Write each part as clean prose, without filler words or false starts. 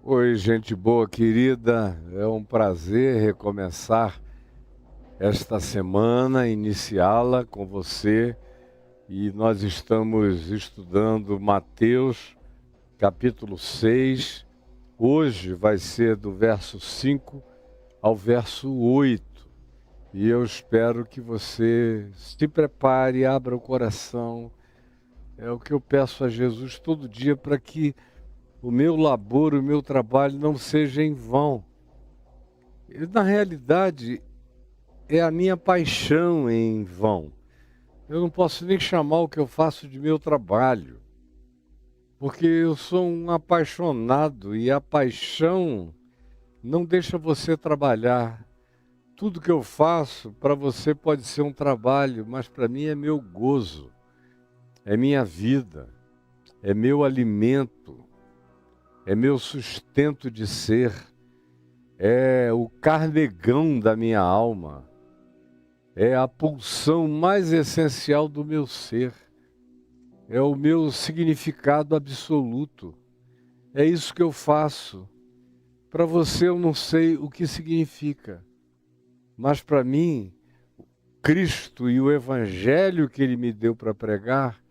Oi, gente boa, querida. É um prazer recomeçar esta semana, iniciá-la com você. E nós estamos estudando Mateus, capítulo 6. Hoje vai ser do verso 5 ao verso 8. E eu espero que você se prepare, abra o coração. É o que eu peço a Jesus todo dia para que o meu labor, o meu trabalho não seja em vão. Na realidade, é a minha paixão em vão. Eu não posso nem chamar o que eu faço de meu trabalho, porque eu sou um apaixonado e a paixão não deixa você trabalhar. Tudo que eu faço, para você pode ser um trabalho, mas para mim é meu gozo, é minha vida, é meu alimento, é meu sustento de ser, é o carnegão da minha alma, é a pulsão mais essencial do meu ser, é o meu significado absoluto. É isso que eu faço. Para você eu não sei o que significa, mas para mim, Cristo e o Evangelho que Ele me deu para pregar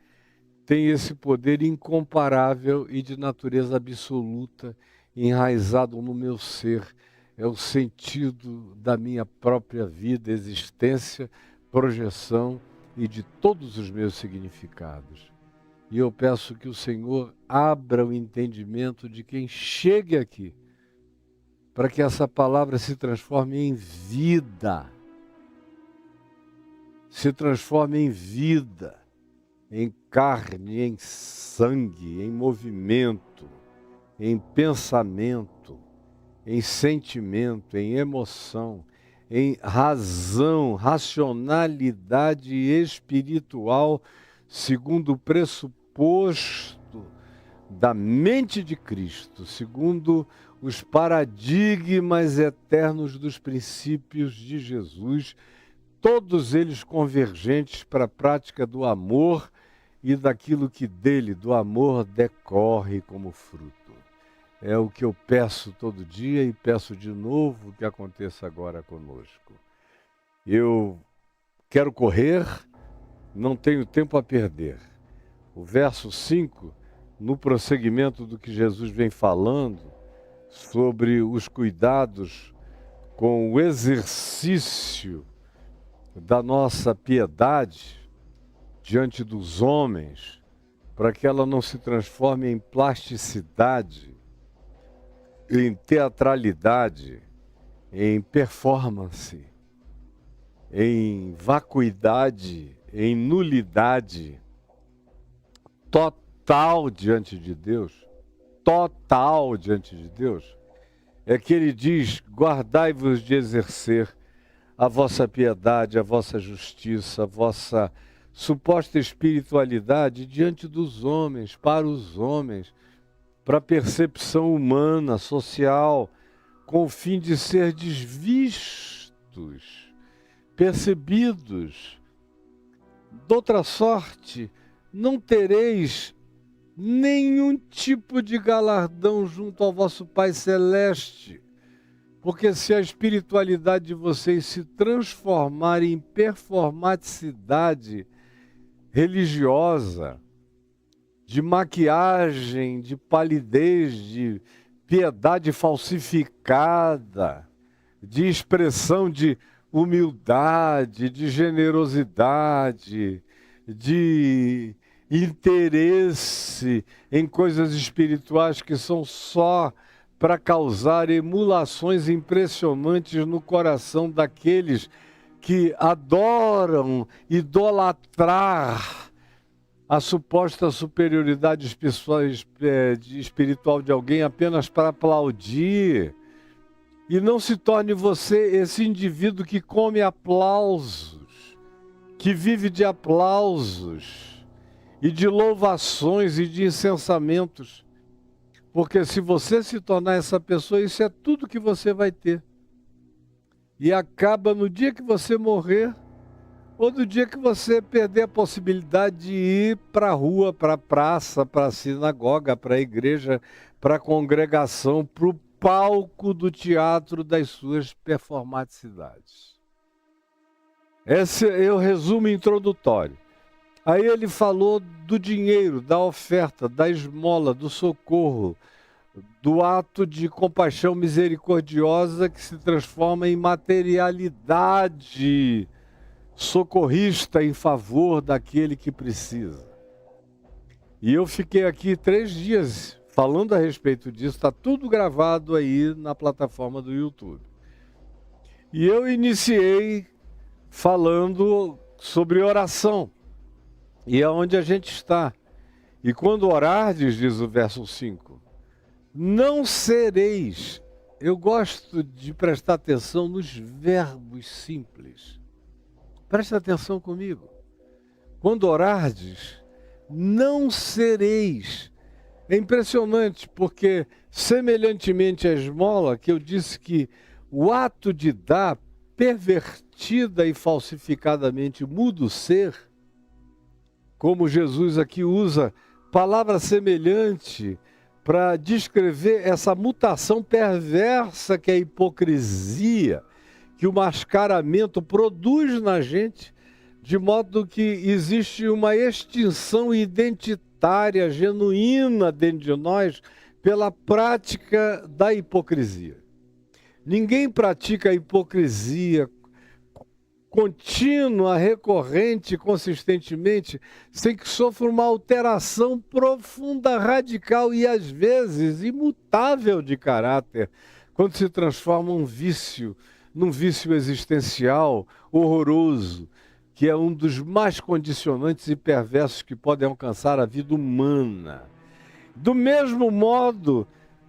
tem esse poder incomparável e de natureza absoluta, enraizado no meu ser. É o sentido da minha própria vida, existência, projeção e de todos os meus significados. E eu peço que o Senhor abra o entendimento de quem chegue aqui, para que essa palavra se transforme em vida. Se transforme em vida, em carne, em sangue, em movimento, em pensamento, em sentimento, em emoção, em razão, racionalidade espiritual, segundo o pressuposto da mente de Cristo, segundo os paradigmas eternos dos princípios de Jesus, todos eles convergentes para a prática do amor e daquilo que dele, do amor, decorre como fruto. É o que eu peço todo dia e peço de novo que aconteça agora conosco. Eu quero correr, não tenho tempo a perder. O verso 5, no prosseguimento do que Jesus vem falando, sobre os cuidados com o exercício da nossa piedade diante dos homens, para que ela não se transforme em plasticidade, em teatralidade, em performance, em vacuidade, em nulidade, total diante de Deus, total diante de Deus, é que ele diz: guardai-vos de exercer a vossa piedade, a vossa justiça, a vossa suposta espiritualidade diante dos homens, para os homens, para a percepção humana, social, com o fim de ser vistos, percebidos. De outra sorte, não tereis nenhum tipo de galardão junto ao vosso Pai Celeste, Porque se a espiritualidade de vocês se transformar em performaticidade religiosa, de maquiagem, de palidez, de piedade falsificada, de expressão de humildade, de generosidade, de interesse em coisas espirituais que são só para causar emulações impressionantes no coração daqueles que adoram idolatrar a suposta superioridade espiritual de alguém apenas para aplaudir. E não se torne você esse indivíduo que come aplausos, que vive de aplausos e de louvações e de incensamentos. Porque se você se tornar essa pessoa, isso é tudo que você vai ter. E acaba no dia que você morrer, ou no dia que você perder a possibilidade de ir para a rua, para a praça, para a sinagoga, para a igreja, para a congregação, para o palco do teatro das suas performaticidades. Esse é o resumo introdutório. Aí ele falou do dinheiro, da oferta, da esmola, do socorro, do ato de compaixão misericordiosa que se transforma em materialidade socorrista em favor daquele que precisa. E eu fiquei aqui 3 dias falando a respeito disso, está tudo gravado aí na plataforma do YouTube. E eu iniciei falando sobre oração, e é onde a gente está. E quando orardes, diz o verso 5, não sereis. Eu gosto de prestar atenção nos verbos simples. Presta atenção comigo. Quando orardes, não sereis. É impressionante, porque semelhantemente à esmola, que eu disse que o ato de dar, pervertida e falsificadamente, muda o ser, como Jesus aqui usa palavra semelhante para descrever essa mutação perversa que é a hipocrisia, que o mascaramento produz na gente, de modo que existe uma extinção identitária, genuína dentro de nós, pela prática da hipocrisia. Ninguém pratica a hipocrisia contínua, recorrente, consistentemente, sem que sofra uma alteração profunda, radical e, às vezes, imutável de caráter, quando se transforma num vício existencial horroroso, que é um dos mais condicionantes e perversos que podem alcançar a vida humana. Do mesmo modo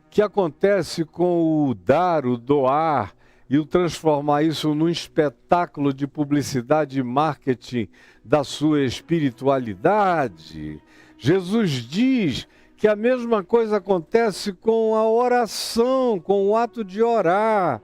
que acontece com o dar, o doar, e o transformar isso num espetáculo de publicidade e marketing da sua espiritualidade, Jesus diz que a mesma coisa acontece com a oração, com o ato de orar,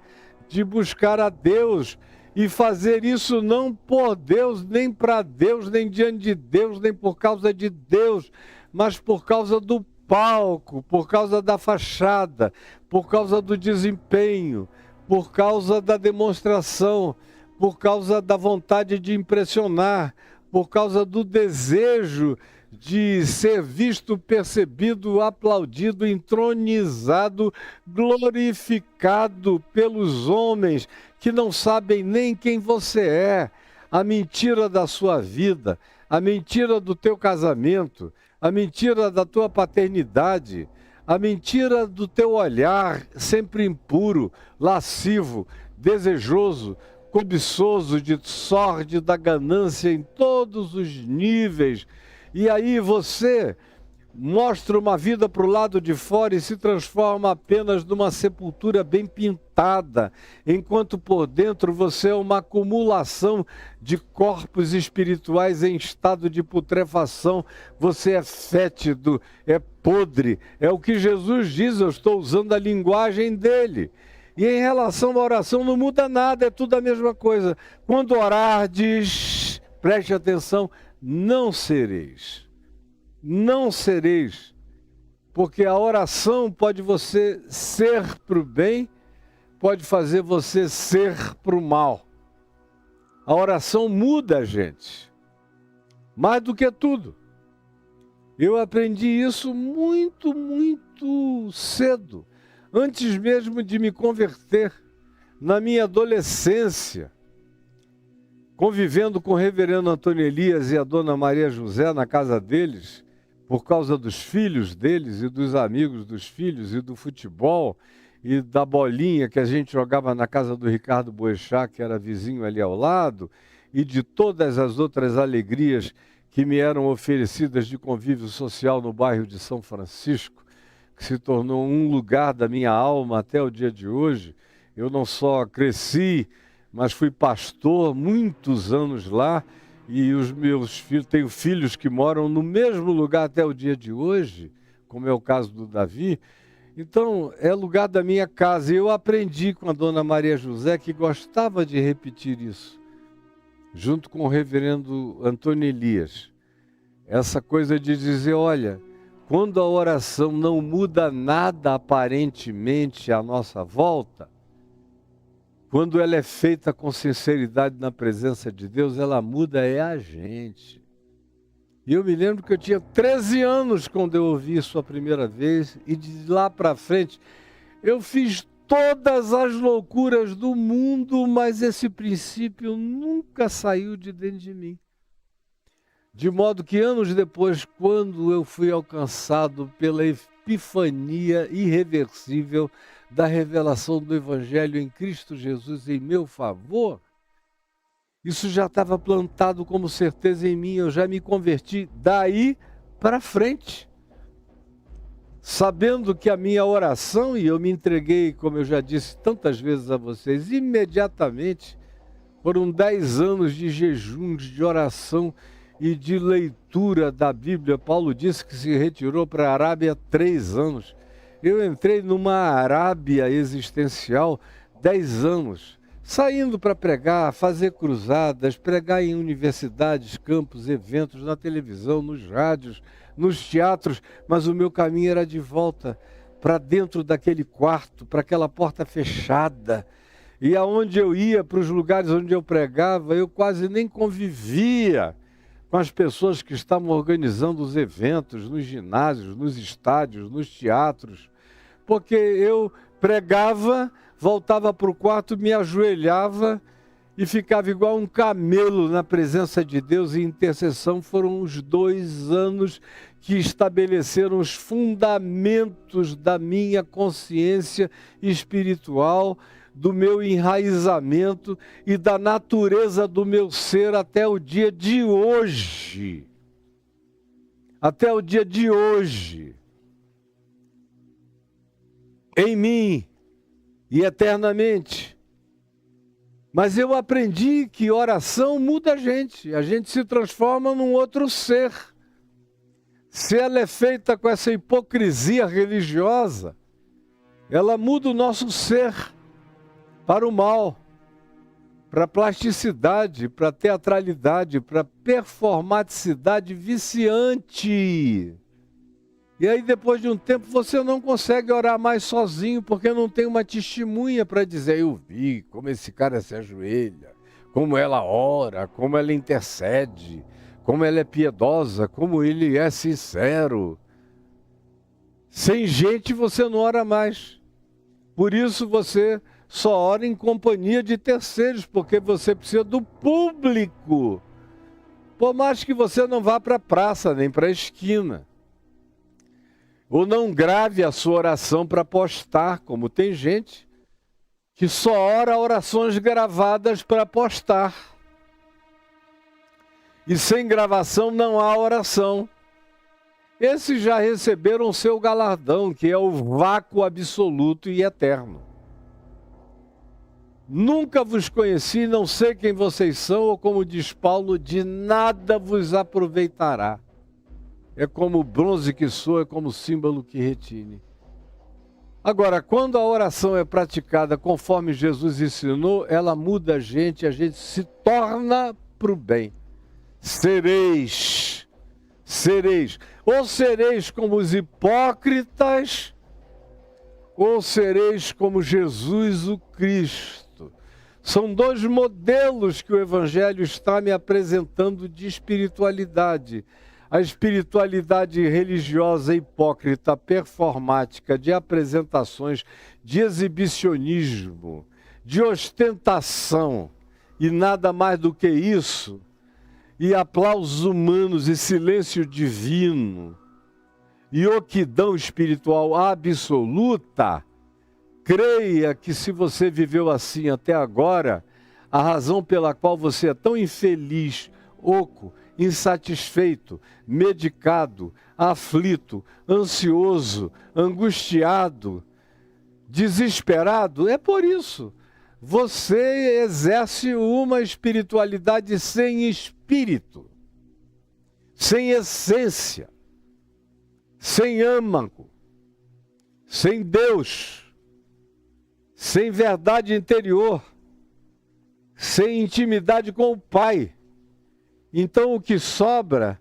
de buscar a Deus, e fazer isso não por Deus, nem para Deus, nem diante de Deus, nem por causa de Deus, mas por causa do palco, por causa da fachada, por causa do desempenho, por causa da demonstração, por causa da vontade de impressionar, por causa do desejo de ser visto, percebido, aplaudido, entronizado, glorificado pelos homens que não sabem nem quem você é. A mentira da sua vida, a mentira do teu casamento, a mentira da tua paternidade, a mentira do teu olhar sempre impuro, lascivo, desejoso, cobiçoso de sorte, da ganância em todos os níveis. E aí você mostra uma vida para o lado de fora e se transforma apenas numa sepultura bem pintada, enquanto por dentro você é uma acumulação de corpos espirituais em estado de putrefação. Você é fétido, é podre, é o que Jesus diz, eu estou usando a linguagem dele. E em relação à oração não muda nada, é tudo a mesma coisa. Quando orardes, preste atenção, não sereis. Não sereis, porque a oração pode você ser para o bem, pode fazer você ser para o mal. A oração muda a gente, mais do que tudo. Eu aprendi isso muito, muito cedo, antes mesmo de me converter, na minha adolescência, convivendo com o reverendo Antônio Elias e a dona Maria José na casa deles, por causa dos filhos deles e dos amigos dos filhos e do futebol e da bolinha que a gente jogava na casa do Ricardo Boechat, que era vizinho ali ao lado, e de todas as outras alegrias que me eram oferecidas de convívio social no bairro de São Francisco, que se tornou um lugar da minha alma até o dia de hoje. Eu não só cresci, mas fui pastor muitos anos lá, e os meus filhos, tenho filhos que moram no mesmo lugar até o dia de hoje, como é o caso do Davi. Então, é lugar da minha casa. E eu aprendi com a dona Maria José, que gostava de repetir isso, junto com o reverendo Antônio Elias. Essa coisa de dizer, olha, quando a oração não muda nada aparentemente à nossa volta, quando ela é feita com sinceridade na presença de Deus, ela muda a gente. E eu me lembro que eu tinha 13 anos quando eu ouvi isso a primeira vez, e de lá para frente eu fiz todas as loucuras do mundo, mas esse princípio nunca saiu de dentro de mim. De modo que anos depois, quando eu fui alcançado pela epifania irreversível da revelação do Evangelho em Cristo Jesus em meu favor, isso já estava plantado como certeza em mim. Eu já me converti daí para frente, sabendo que a minha oração, e eu me entreguei, como eu já disse tantas vezes a vocês, imediatamente. Foram 10 anos de jejuns, de oração e de leitura da Bíblia. Paulo disse que se retirou para a Arábia 3 anos. Eu entrei numa Arábia existencial 10 anos, saindo para pregar, fazer cruzadas, pregar em universidades, campos, eventos, na televisão, nos rádios, nos teatros, mas o meu caminho era de volta para dentro daquele quarto, para aquela porta fechada. E aonde eu ia, para os lugares onde eu pregava, eu quase nem convivia com as pessoas que estavam organizando os eventos, nos ginásios, nos estádios, nos teatros, porque eu pregava, voltava para o quarto, me ajoelhava e ficava igual um camelo na presença de Deus em intercessão. Foram os 2 anos que estabeleceram os fundamentos da minha consciência espiritual, do meu enraizamento e da natureza do meu ser até o dia de hoje. Até o dia de hoje. Em mim e eternamente. Mas eu aprendi que oração muda a gente se transforma num outro ser. Se ela é feita com essa hipocrisia religiosa, ela muda o nosso ser para o mal, para a plasticidade, para a teatralidade, para a performaticidade viciante. E aí depois de um tempo você não consegue orar mais sozinho, porque não tem uma testemunha para dizer, eu vi como esse cara se ajoelha, como ela ora, como ela intercede, como ela é piedosa, como ele é sincero. Sem gente você não ora mais. Por isso você só ora em companhia de terceiros, porque você precisa do público. Por mais que você não vá para a praça, nem para a esquina. Ou não grave a sua oração para postar, como tem gente que só ora orações gravadas para postar. E sem gravação não há oração. Esses já receberam o seu galardão, que é o vácuo absoluto e eterno. Nunca vos conheci, não sei quem vocês são, ou como diz Paulo, de nada vos aproveitará. É como bronze que soa, é como símbolo que retine. Agora, quando a oração é praticada conforme Jesus ensinou, ela muda a gente se torna para o bem. Sereis, ou sereis como os hipócritas, ou sereis como Jesus o Cristo. São dois modelos que o Evangelho está me apresentando de espiritualidade. A espiritualidade religiosa hipócrita, performática, de apresentações, de exibicionismo, de ostentação e nada mais do que isso, e aplausos humanos e silêncio divino, e oquidão espiritual absoluta. Creia que se você viveu assim até agora, a razão pela qual você é tão infeliz, oco, insatisfeito, medicado, aflito, ansioso, angustiado, desesperado, é por isso. Você exerce uma espiritualidade sem espírito, sem essência, sem âmago, sem Deus, sem verdade interior, sem intimidade com o Pai. Então o que sobra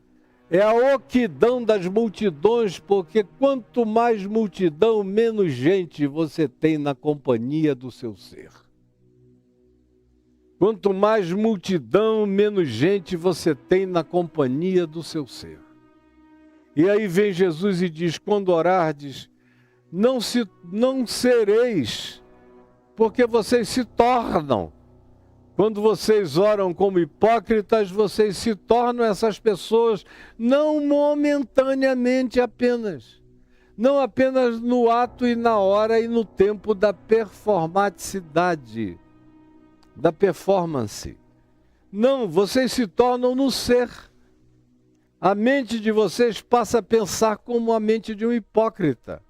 é a oquidão das multidões, porque quanto mais multidão, menos gente você tem na companhia do seu ser. Quanto mais multidão, menos gente você tem na companhia do seu ser. E aí vem Jesus e diz, quando orardes, não sereis, porque vocês se tornam. Quando vocês oram como hipócritas, vocês se tornam essas pessoas, não momentaneamente apenas. Não apenas no ato e na hora e no tempo da performaticidade, da performance. Não, vocês se tornam no ser. A mente de vocês passa a pensar como a mente de um hipócrita.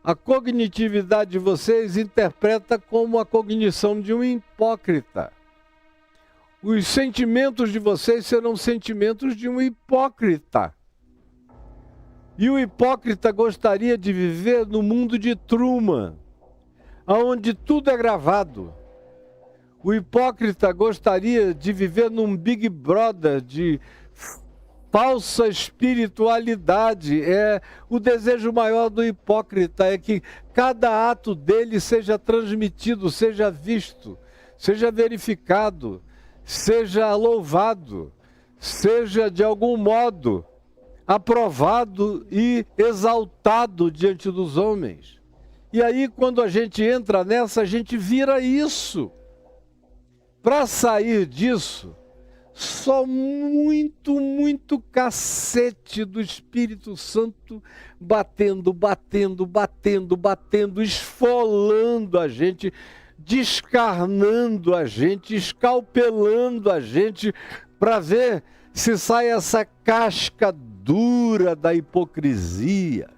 A cognitividade de vocês interpreta como a cognição de um hipócrita. Os sentimentos de vocês serão sentimentos de um hipócrita. E o hipócrita gostaria de viver no mundo de Truman, onde tudo é gravado. O hipócrita gostaria de viver num Big Brother de falsa espiritualidade. É o desejo maior do hipócrita, é que cada ato dele seja transmitido, seja visto, seja verificado, seja louvado, seja de algum modo aprovado e exaltado diante dos homens. E aí quando a gente entra nessa, a gente vira isso. Para sair disso, só muito cacete do Espírito Santo batendo, esfolando a gente, descarnando a gente, escalpelando a gente, para ver se sai essa casca dura da hipocrisia.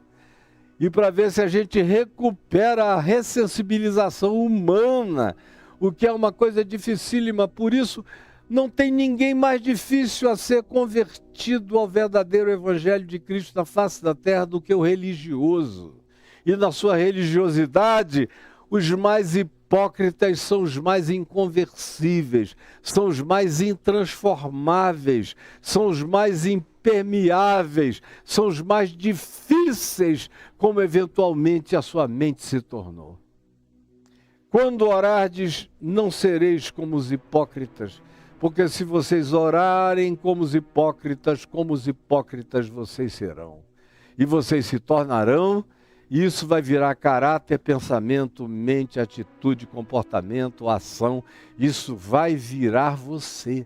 E para ver se a gente recupera a ressensibilização humana, o que é uma coisa dificílima. Por isso, não tem ninguém mais difícil a ser convertido ao verdadeiro Evangelho de Cristo na face da terra do que o religioso. E na sua religiosidade, os mais hipócritas são os mais inconversíveis, são os mais intransformáveis, são os mais impermeáveis, são os mais difíceis, como eventualmente a sua mente se tornou. Quando orardes, não sereis como os hipócritas, porque se vocês orarem como os hipócritas vocês serão. E vocês se tornarão, e isso vai virar caráter, pensamento, mente, atitude, comportamento, ação. Isso vai virar você.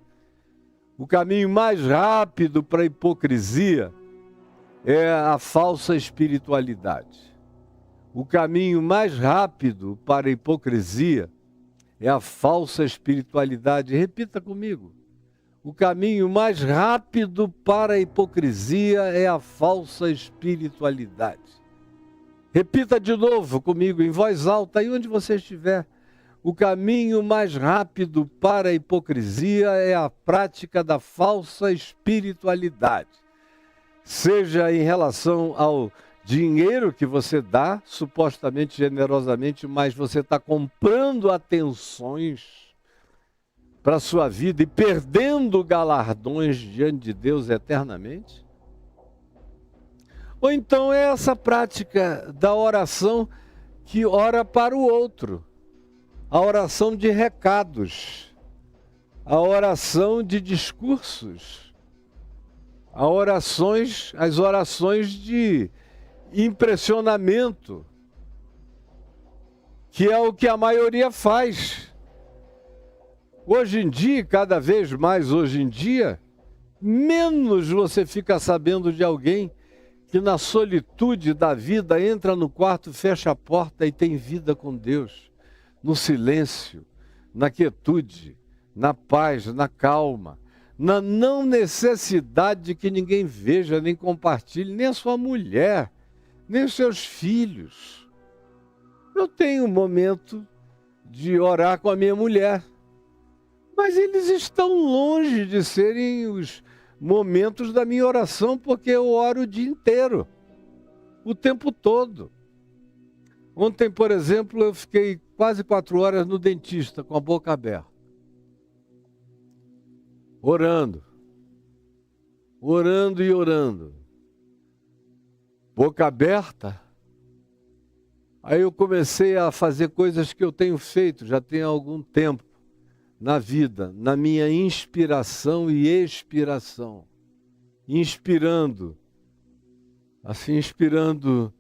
O caminho mais rápido para a hipocrisia é a falsa espiritualidade. O caminho mais rápido para a hipocrisia é a falsa espiritualidade. Repita comigo. O caminho mais rápido para a hipocrisia é a falsa espiritualidade. Repita de novo comigo, em voz alta, aí onde você estiver. O caminho mais rápido para a hipocrisia é a prática da falsa espiritualidade. Seja em relação ao dinheiro que você dá, supostamente generosamente, mas você está comprando atenções para a sua vida e perdendo galardões diante de Deus eternamente. Ou então é essa prática da oração que ora para o outro. A oração de recados, a oração de discursos, as orações de impressionamento, que é o que a maioria faz. Hoje em dia, cada vez mais hoje em dia, menos você fica sabendo de alguém que na solitude da vida entra no quarto, fecha a porta e tem vida com Deus, no silêncio, na quietude, na paz, na calma, na não necessidade de que ninguém veja, nem compartilhe, nem a sua mulher, nem os seus filhos. Eu tenho um momento de orar com a minha mulher, mas eles estão longe de serem os momentos da minha oração, porque eu oro o dia inteiro, o tempo todo. Ontem, por exemplo, eu fiquei quase 4 horas no dentista com a boca aberta, orando e orando, boca aberta. Aí eu comecei a fazer coisas que eu tenho feito já tem algum tempo na vida, na minha inspiração e expiração. Inspirando, assim, inspirando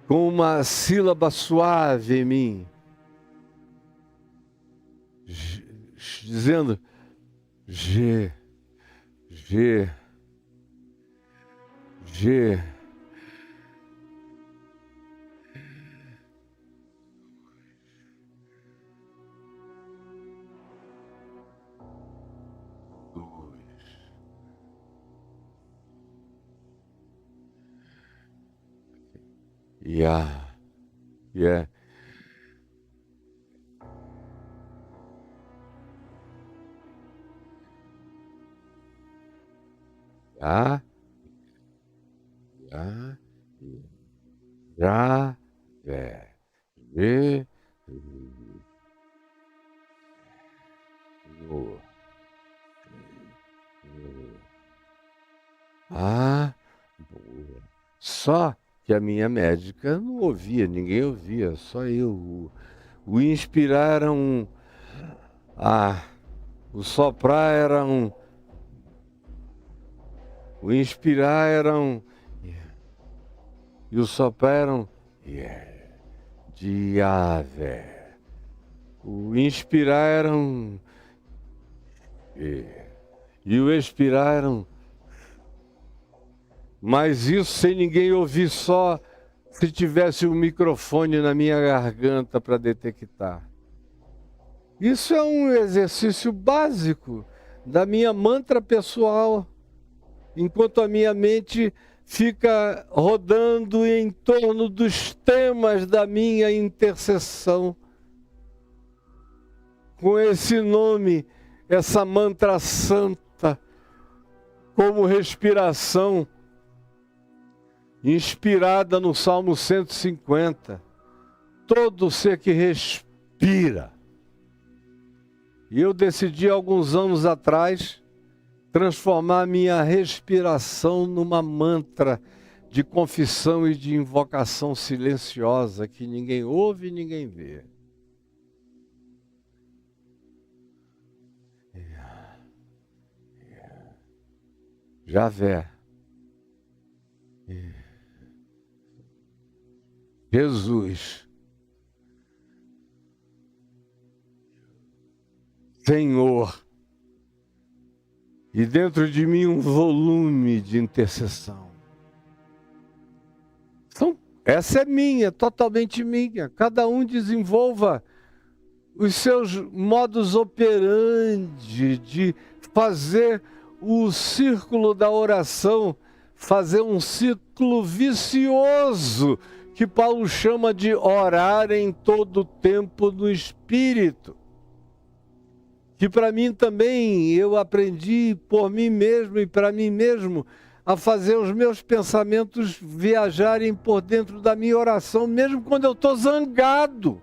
com uma sílaba suave em mim, dizendo G, G, G. Yeah. Yeah. Já, já, já, G, no, boa. Só que a minha médica não ouvia, ninguém ouvia, só eu. O inspirar era um... o soprar era um... O inspirar era um... E o soprar era um... Diave. O inspirar era um... E o expirar era um... Mas isso sem ninguém ouvir, só se tivesse um microfone na minha garganta para detectar. Isso é um exercício básico da minha mantra pessoal, enquanto a minha mente fica rodando em torno dos temas da minha intercessão. Com esse nome, essa mantra santa, como respiração, inspirada no Salmo 150, todo ser que respira. E eu decidi alguns anos atrás transformar minha respiração numa mantra de confissão e de invocação silenciosa que ninguém ouve e ninguém vê. Javé. Jesus, Senhor, e dentro de mim um volume de intercessão. Essa é minha, totalmente minha. Cada um desenvolva os seus modus operandi de fazer o círculo da oração, fazer um ciclo vicioso, que Paulo chama de orar em todo tempo no Espírito. Que para mim também, eu aprendi por mim mesmo e para mim mesmo, a fazer os meus pensamentos viajarem por dentro da minha oração, mesmo quando eu estou zangado.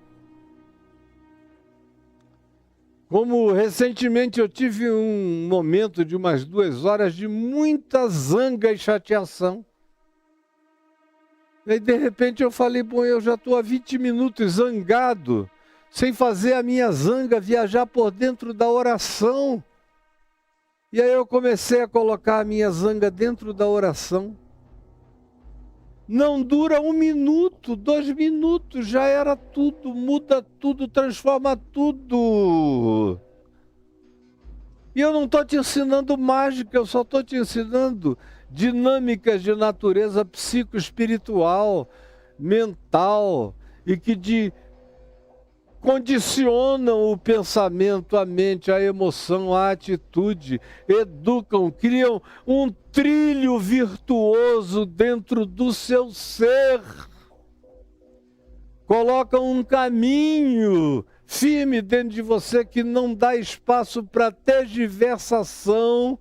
Como recentemente eu tive um momento de umas 2 horas de muita zanga e chateação. E de repente eu falei, bom, eu já estou há 20 minutos zangado, sem fazer a minha zanga viajar por dentro da oração. E aí eu comecei a colocar a minha zanga dentro da oração. Não dura 1 minuto, 2 minutos, já era tudo, muda tudo, transforma tudo. E eu não estou te ensinando mágica, eu só estou te ensinando dinâmicas de natureza psicoespiritual, mental, e que condicionam o pensamento, a mente, a emoção, a atitude, educam, criam um trilho virtuoso dentro do seu ser. Colocam um caminho firme dentro de você que não dá espaço para tergiversação,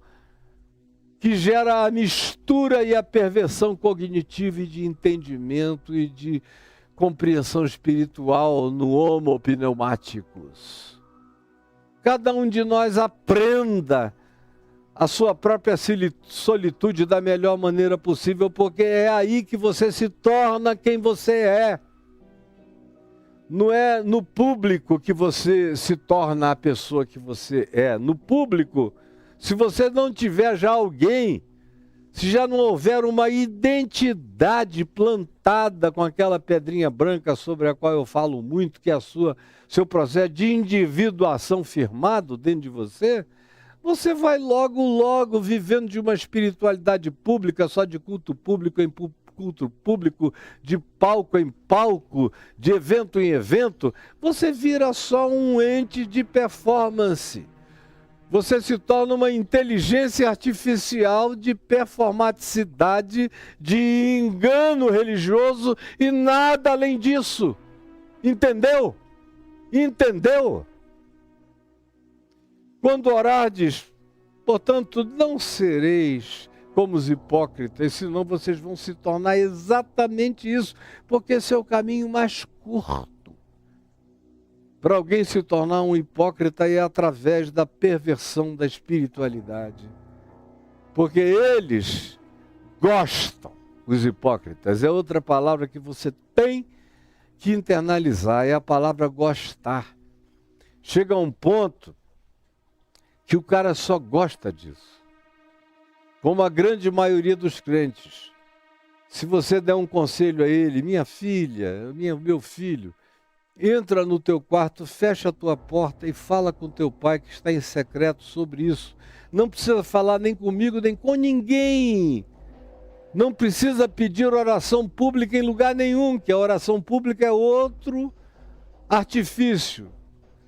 que gera a mistura e a perversão cognitiva e de entendimento e de compreensão espiritual no homo pneumáticos. Cada um de nós aprenda a sua própria solitude da melhor maneira possível, porque é aí que você se torna quem você é. Não é no público que você se torna a pessoa que você é. No público, se você não tiver já alguém, se já não houver uma identidade plantada com aquela pedrinha branca sobre a qual eu falo muito, que é seu processo de individuação firmado dentro de você, você vai logo vivendo de uma espiritualidade pública, só de culto público em culto público, de palco em palco, de evento em evento, você vira só um ente de performance. Você se torna uma inteligência artificial de performaticidade, de engano religioso e nada além disso. Entendeu? Entendeu? Quando orardes, portanto, não sereis como os hipócritas, senão vocês vão se tornar exatamente isso, porque esse é o caminho mais curto. Para alguém se tornar um hipócrita é através da perversão da espiritualidade. Porque eles gostam, os hipócritas. É outra palavra que você tem que internalizar, é a palavra gostar. Chega a um ponto que o cara só gosta disso. Como a grande maioria dos crentes. Se você der um conselho a ele, minha filha, meu filho, entra no teu quarto, fecha a tua porta e fala com teu pai que está em secreto sobre isso. Não precisa falar nem comigo, nem com ninguém. Não precisa pedir oração pública em lugar nenhum, que a oração pública é outro artifício,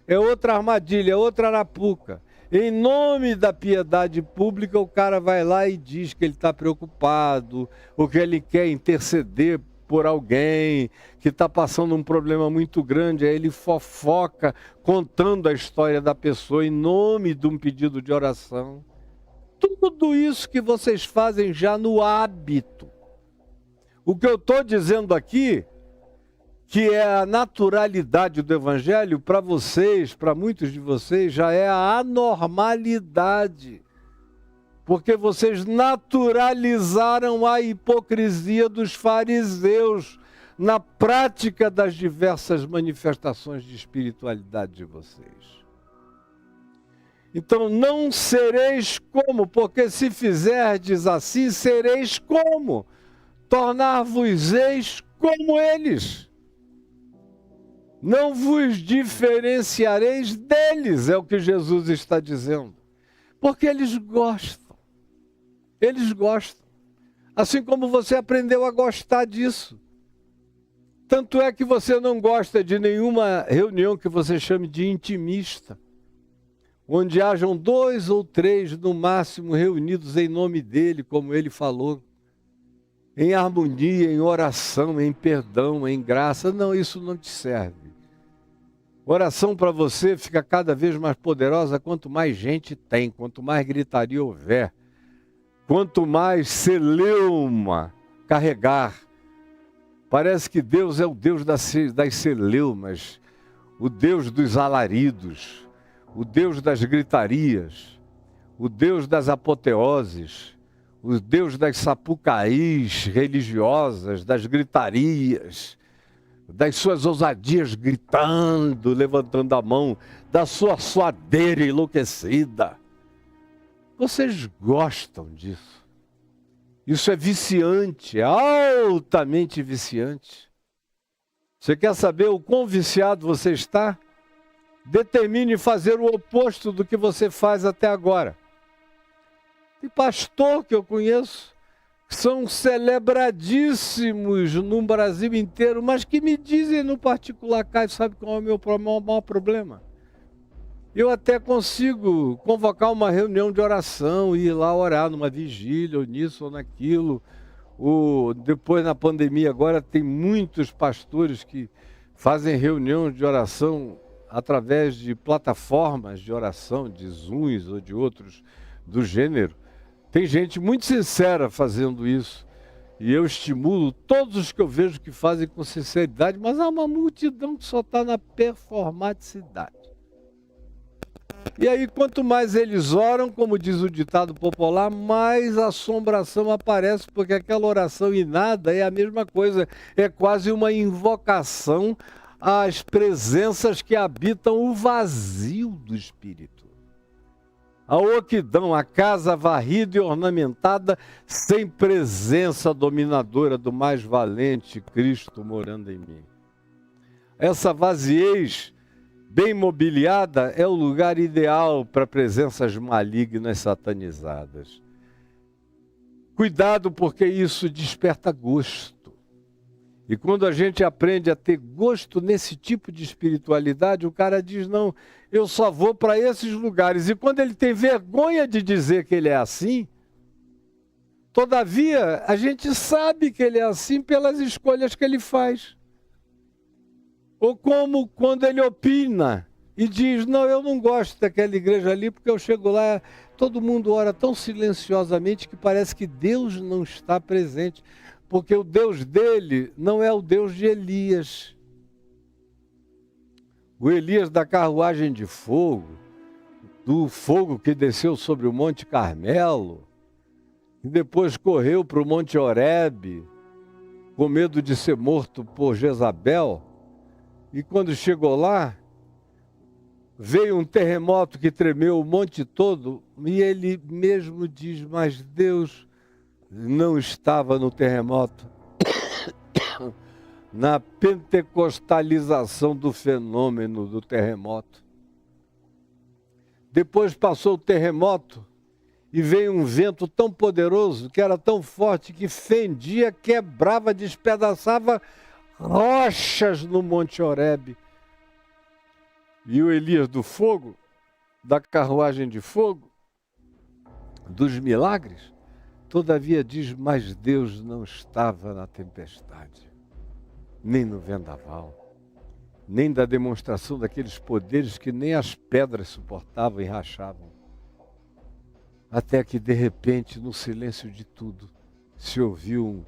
é outra armadilha, é outra arapuca. Em nome da piedade pública, o cara vai lá e diz que ele está preocupado, ou que ele quer interceder por alguém que está passando um problema muito grande, aí ele fofoca contando a história da pessoa em nome de um pedido de oração. Tudo isso que vocês fazem já no hábito. O que eu estou dizendo aqui, que é a naturalidade do Evangelho, para vocês, para muitos de vocês, já é a anormalidade. Porque vocês naturalizaram a hipocrisia dos fariseus na prática das diversas manifestações de espiritualidade de vocês. Então não sereis como, porque se fizerdes assim, sereis como? Tornar-vos-eis como eles. Não vos diferenciareis deles, é o que Jesus está dizendo. Porque eles gostam. Eles gostam. Assim como você aprendeu a gostar disso. Tanto é que você não gosta de nenhuma reunião que você chame de intimista, onde hajam 2 ou 3 no máximo reunidos em nome dele, como ele falou, em harmonia, em oração, em perdão, em graça. Não, isso não te serve. Oração para você fica cada vez mais poderosa quanto mais gente tem, quanto mais gritaria houver, quanto mais celeuma carregar. Parece que Deus é o Deus das celeumas, o Deus dos alaridos, o Deus das gritarias, o Deus das apoteoses, o Deus das sapucaís religiosas, das gritarias, das suas ousadias gritando, levantando a mão, da sua suadeira enlouquecida. Vocês gostam disso. Isso é viciante, é altamente viciante. Você quer saber o quão viciado você está? Determine fazer o oposto do que você faz até agora. Tem pastor que eu conheço, que são celebradíssimos no Brasil inteiro, mas que me dizem no particular, Caio, sabe qual é o meu maior problema? Eu até consigo convocar uma reunião de oração, ir lá orar numa vigília, ou nisso ou naquilo. Depois, na pandemia, agora tem muitos pastores que fazem reuniões de oração através de plataformas de oração, de Zooms ou de outros do gênero. Tem gente muito sincera fazendo isso. E eu estimulo todos os que eu vejo que fazem com sinceridade, mas há uma multidão que só está na performaticidade. E aí, quanto mais eles oram, como diz o ditado popular, mais assombração aparece, porque aquela oração e nada é a mesma coisa. É quase uma invocação às presenças que habitam o vazio do espírito. A oquidão, a casa varrida e ornamentada, sem presença dominadora do mais valente Cristo morando em mim. Essa vaziez bem mobiliada é o lugar ideal para presenças malignas satanizadas. Cuidado, porque isso desperta gosto. E quando a gente aprende a ter gosto nesse tipo de espiritualidade, o cara diz, não, eu só vou para esses lugares. E quando ele tem vergonha de dizer que ele é assim, todavia, a gente sabe que ele é assim pelas escolhas que ele faz. Ou como quando ele opina e diz, não, eu não gosto daquela igreja ali, porque eu chego lá, todo mundo ora tão silenciosamente que parece que Deus não está presente. Porque o Deus dele não é o Deus de Elias. O Elias da carruagem de fogo, do fogo que desceu sobre o Monte Carmelo, e depois correu para o Monte Horebe, com medo de ser morto por Jezabel, e quando chegou lá, veio um terremoto que tremeu o monte todo, e ele mesmo diz, mas Deus não estava no terremoto, na pentecostalização do fenômeno do terremoto. Depois passou o terremoto e veio um vento tão poderoso, que era tão forte, que fendia, quebrava, despedaçava rochas no Monte Horebe. E o Elias do fogo, da carruagem de fogo, dos milagres, todavia diz, mas Deus não estava na tempestade, nem no vendaval, nem da demonstração daqueles poderes que nem as pedras suportavam e rachavam. Até que, de repente, no silêncio de tudo, se ouviu um...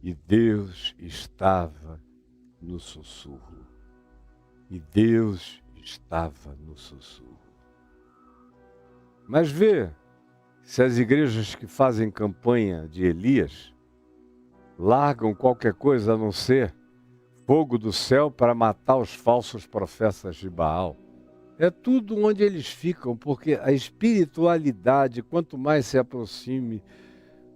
E Deus estava no sussurro. E Deus estava no sussurro. Mas vê, se as igrejas que fazem campanha de Elias largam qualquer coisa a não ser fogo do céu para matar os falsos profetas de Baal. É tudo onde eles ficam, porque a espiritualidade, quanto mais se aproxime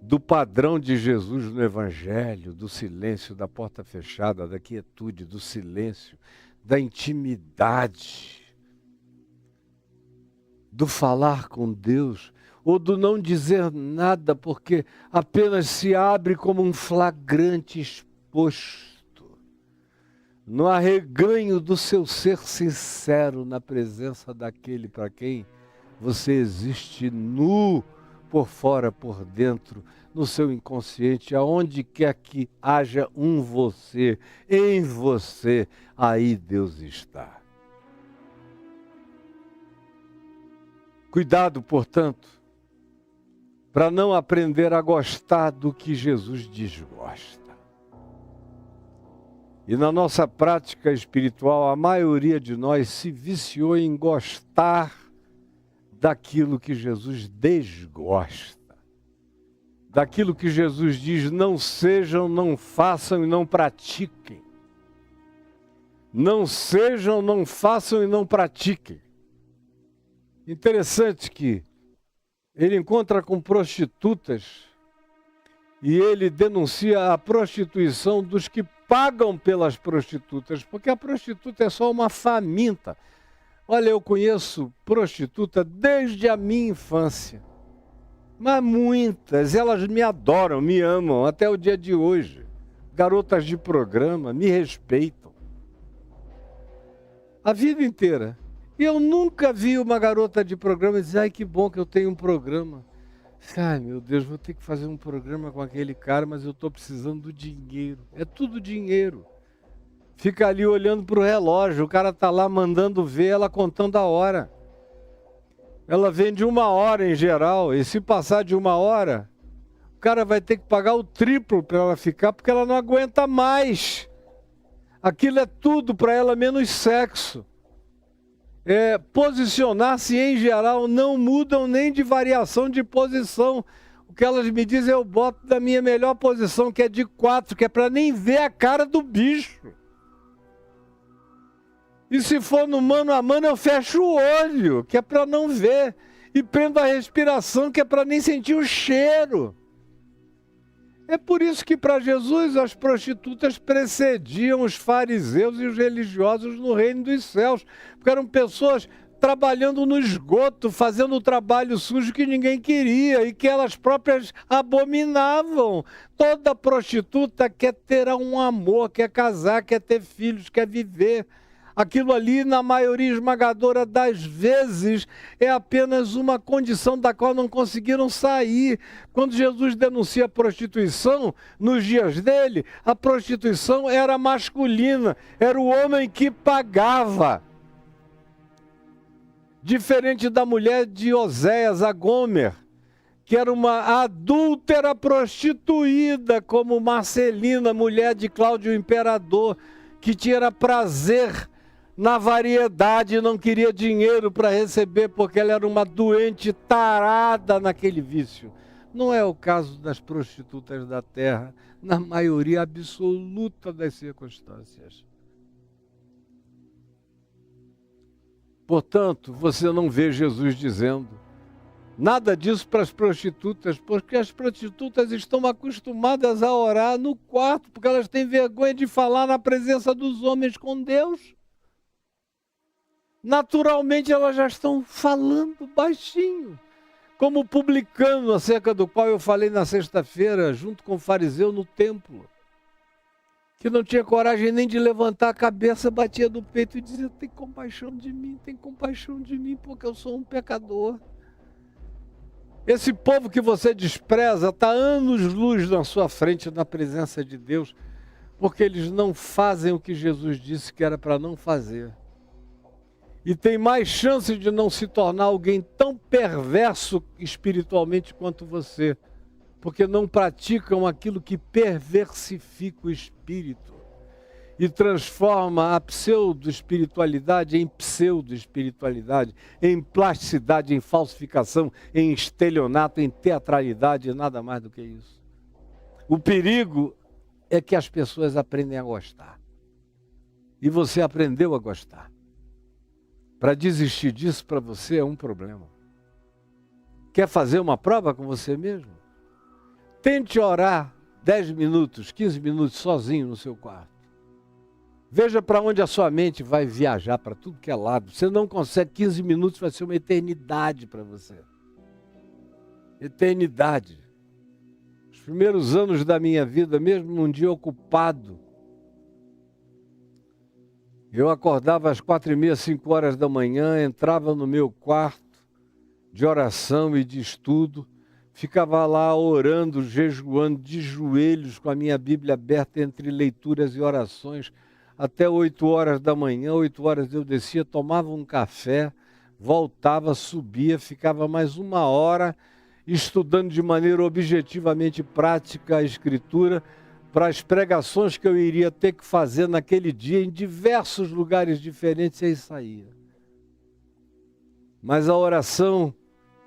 do padrão de Jesus no Evangelho, do silêncio, da porta fechada, da quietude, do silêncio, da intimidade, do falar com Deus, ou do não dizer nada, porque apenas se abre como um flagrante exposto, no arreganho do seu ser sincero, na presença daquele para quem você existe nu, por fora, por dentro, no seu inconsciente, aonde quer que haja um você, em você, aí Deus está. Cuidado, portanto, para não aprender a gostar do que Jesus desgosta. E na nossa prática espiritual, a maioria de nós se viciou em gostar daquilo que Jesus desgosta. Daquilo que Jesus diz, não sejam, não façam e não pratiquem. Não sejam, não façam e não pratiquem. Interessante que ele encontra com prostitutas e ele denuncia a prostituição dos que pagam pelas prostitutas, porque a prostituta é só uma faminta. Olha, eu conheço prostituta desde a minha infância, mas muitas, elas me adoram, me amam até o dia de hoje. Garotas de programa, me respeitam. A vida inteira. E eu nunca vi uma garota de programa dizer, ai que bom que eu tenho um programa. Ai meu Deus, vou ter que fazer um programa com aquele cara, mas eu estou precisando do dinheiro. É tudo dinheiro. Fica ali olhando para o relógio, o cara está lá mandando ver, ela contando a hora. Ela vende 1 hora em geral, e se passar de 1 hora, o cara vai ter que pagar o triplo para ela ficar, porque ela não aguenta mais. Aquilo é tudo para ela, menos sexo. Posicionar-se em geral não mudam nem de variação de posição. O que elas me dizem, eu boto da minha melhor posição, que é de 4, que é para nem ver a cara do bicho. E se for no mano a mano, eu fecho o olho, que é para não ver. E prendo a respiração, que é para nem sentir o cheiro. É por isso que para Jesus as prostitutas precediam os fariseus e os religiosos no reino dos céus. Porque eram pessoas trabalhando no esgoto, fazendo o trabalho sujo que ninguém queria e que elas próprias abominavam. Toda prostituta quer ter um amor, quer casar, quer ter filhos, quer viver. Aquilo ali, na maioria esmagadora das vezes, é apenas uma condição da qual não conseguiram sair. Quando Jesus denuncia a prostituição, nos dias dele, a prostituição era masculina, era o homem que pagava. Diferente da mulher de Oséias, a Gomer, que era uma adúltera prostituída, como Marcelina, mulher de Cláudio Imperador, que tinha prazer na variedade e não queria dinheiro para receber, porque ela era uma doente tarada naquele vício. Não é o caso das prostitutas da terra, na maioria absoluta das circunstâncias. Portanto, você não vê Jesus dizendo nada disso para as prostitutas, porque as prostitutas estão acostumadas a orar no quarto, porque elas têm vergonha de falar na presença dos homens com Deus. Naturalmente elas já estão falando baixinho, como o publicano, acerca do qual eu falei na sexta-feira, junto com o fariseu no templo, que não tinha coragem nem de levantar a cabeça, batia no peito e dizia, tem compaixão de mim, porque eu sou um pecador. Esse povo que você despreza está anos-luz na sua frente, na presença de Deus, porque eles não fazem o que Jesus disse que era para não fazer. E tem mais chance de não se tornar alguém tão perverso espiritualmente quanto você, porque não praticam aquilo que perversifica o espírito e transforma a pseudo-espiritualidade em pseudo-espiritualidade, em plasticidade, em falsificação, em estelionato, em teatralidade e nada mais do que isso. O perigo é que as pessoas aprendem a gostar. E você aprendeu a gostar. Para desistir disso, para você é um problema. Quer fazer uma prova com você mesmo? Tente orar 10 minutos, 15 minutos sozinho no seu quarto. Veja para onde a sua mente vai viajar, para tudo que é lado. Você não consegue, 15 minutos vai ser uma eternidade para você. Eternidade. Os primeiros anos da minha vida, mesmo num dia ocupado, eu acordava às 4h30, 5 horas da manhã, entrava no meu quarto de oração e de estudo, ficava lá orando, jejuando, de joelhos, com a minha Bíblia aberta entre leituras e orações, até 8 horas da manhã. 8 horas eu descia, tomava um café, voltava, subia, ficava mais 1 hora estudando de maneira objetivamente prática a Escritura, para as pregações que eu iria ter que fazer naquele dia em diversos lugares diferentes, e aí saía. Mas a oração,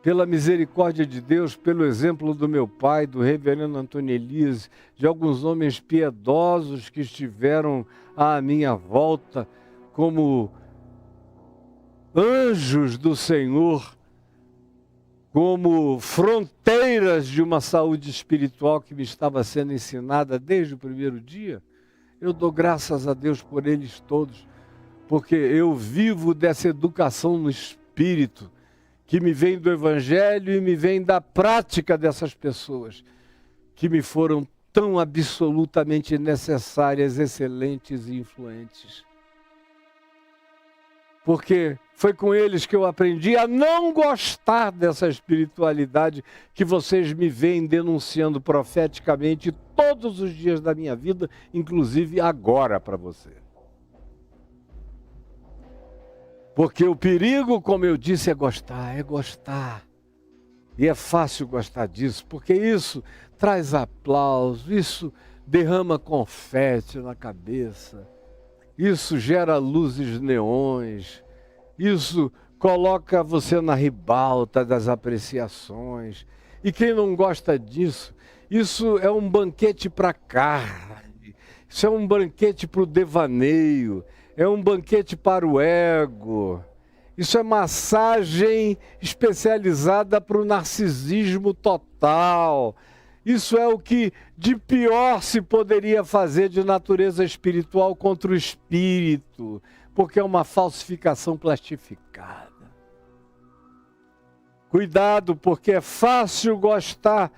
pela misericórdia de Deus, pelo exemplo do meu pai, do reverendo Antônio Elias, de alguns homens piedosos que estiveram à minha volta, como anjos do Senhor, como fronteiras de uma saúde espiritual que me estava sendo ensinada desde o primeiro dia, eu dou graças a Deus por eles todos, porque eu vivo dessa educação no Espírito, que me vem do Evangelho e me vem da prática dessas pessoas, que me foram tão absolutamente necessárias, excelentes e influentes. Porque foi com eles que eu aprendi a não gostar dessa espiritualidade que vocês me veem denunciando profeticamente todos os dias da minha vida, inclusive agora para você. Porque o perigo, como eu disse, é gostar, é gostar. E é fácil gostar disso, porque isso traz aplauso, isso derrama confete na cabeça, isso gera luzes neons, isso coloca você na ribalta das apreciações. E quem não gosta disso, isso é um banquete para a carne, isso é um banquete para o devaneio, é um banquete para o ego. Isso é massagem especializada para o narcisismo total. Isso é o que de pior se poderia fazer de natureza espiritual contra o espírito, porque é uma falsificação plastificada. Cuidado, porque é fácil gostar,